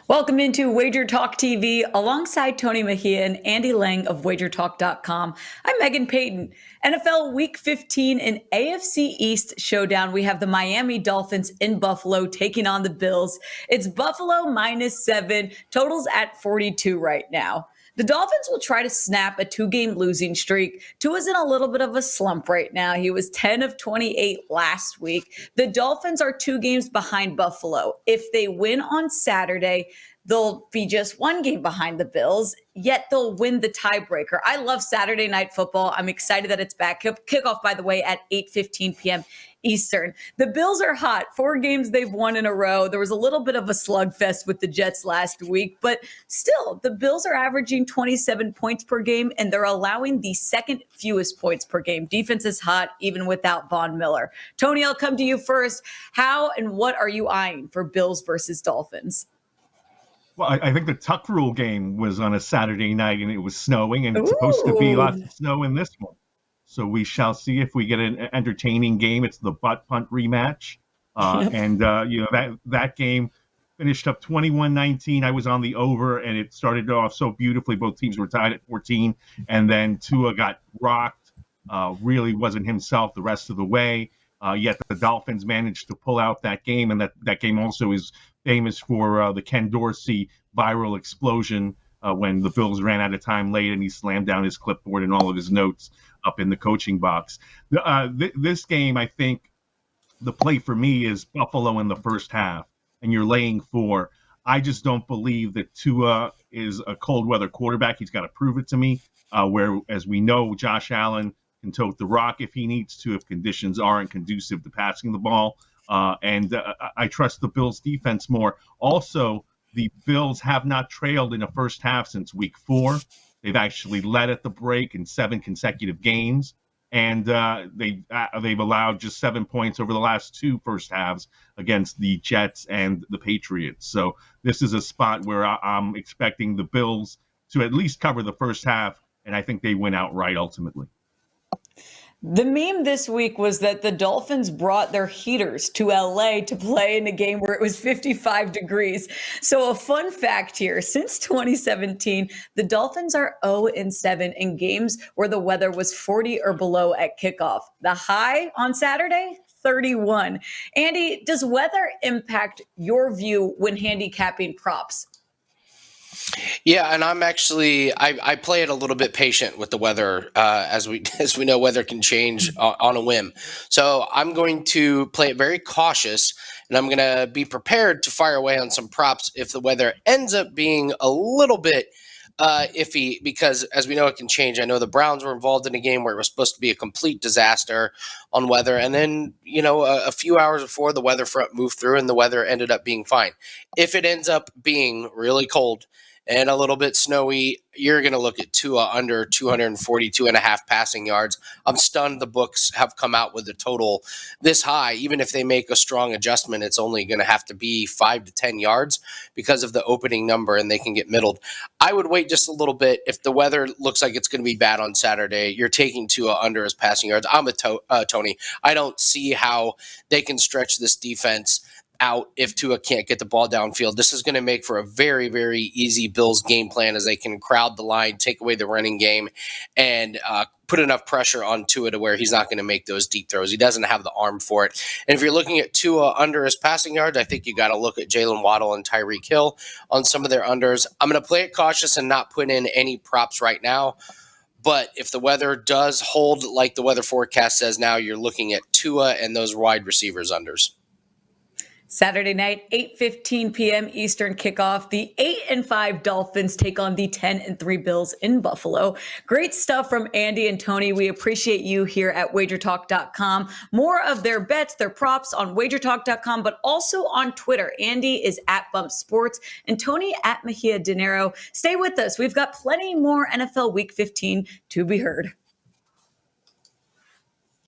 Welcome into Wager Talk TV alongside Tony Mejia and Andy Lang of WagerTalk.com. I'm Megan Payton. NFL Week 15 in AFC East showdown. We have the Miami Dolphins in Buffalo taking on the Bills. It's Buffalo -7, totals at 42 right now. The Dolphins will try to snap a two-game losing streak. Tua's in a little bit of a slump right now. He was 10 of 28 last week. The Dolphins are 2 games behind Buffalo. If they win on Saturday, they'll be just 1 game behind the Bills, yet they'll win the tiebreaker. I love Saturday night football. I'm excited that it's back. Kickoff, by the way, at 8:15 p.m. Eastern. The Bills are hot. 4 games they've won in a row. There was a little bit of a slugfest with the Jets last week, but still, the Bills are averaging 27 points per game, and they're allowing the second fewest points per game. Defense is hot, even without Von Miller. Tony, I'll come to you first. How and what are you eyeing for Bills versus Dolphins? Well, I think the Tuck Rule game was on a Saturday night, and it was snowing, and it's supposed to be lots of snow in this one. So we shall see if we get an entertaining game. It's the butt punt rematch. That game finished up 21-19. I was on the over, and it started off so beautifully. Both teams were tied at 14, and then Tua got rocked. Really wasn't himself the rest of the way. Yet the Dolphins managed to pull out that game, and that game also is famous for the Ken Dorsey viral explosion when the Bills ran out of time late and he slammed down his clipboard and all of his notes up in the coaching box. This game, I think the play for me is Buffalo in the first half, and you're laying 4. I just don't believe that Tua is a cold weather quarterback. He's got to prove it to me, where, as we know, Josh Allen can tote the rock if he needs to, if conditions aren't conducive to passing the ball. I trust the Bills defense more. Also, the Bills have not trailed in a first half since week 4. They've actually led at the break in 7 consecutive games. And they've allowed just 7 points over the last 2 first halves against the Jets and the Patriots. So this is a spot where I'm expecting the Bills to at least cover the first half, and I think they win outright ultimately. The meme this week was that the Dolphins brought their heaters to LA to play in a game where it was 55 degrees. So a fun fact here, since 2017, the Dolphins are 0-7 in games where the weather was 40 or below at kickoff. The high on Saturday, 31. Andy, does weather impact your view when handicapping props? Yeah, and I'm actually I play it a little bit patient with the weather, as we know, weather can change on a whim. So I'm going to play it very cautious, and I'm going to be prepared to fire away on some props if the weather ends up being a little bit iffy, because as we know, it can change. I know the Browns were involved in a game where it was supposed to be a complete disaster on weather, and then a few hours before, the weather front moved through, and the weather ended up being fine. If it ends up being really cold and a little bit snowy, you're going to look at Tua under 242.5 passing yards. I'm stunned the books have come out with a total this high. Even if they make a strong adjustment, it's only going to have to be 5 to 10 yards because of the opening number, and they can get middled. I would wait just a little bit. If the weather looks like it's going to be bad on Saturday, you're taking Tua under his passing yards. I'm a Tony. I don't see how they can stretch this defense out if Tua can't get the ball downfield. This is going to make for a very, very easy Bills game plan, as they can crowd the line, take away the running game, and put enough pressure on Tua to where he's not going to make those deep throws. He doesn't have the arm for it. And if you're looking at Tua under his passing yards, I think you got to look at Jalen Waddle and Tyreek Hill on some of their unders. I'm going to play it cautious and not put in any props right now. But if the weather does hold like the weather forecast says now, you're looking at Tua and those wide receivers unders. Saturday night, 8:15 p.m. Eastern kickoff. The 8-5 Dolphins take on the 10-3 Bills in Buffalo. Great stuff from Andy and Tony. We appreciate you here at WagerTalk.com. More of their bets, their props on WagerTalk.com, but also on Twitter. Andy is at Bump Sports and Tony at Mejia Dinero. Stay with us. We've got plenty more NFL Week 15 to be heard.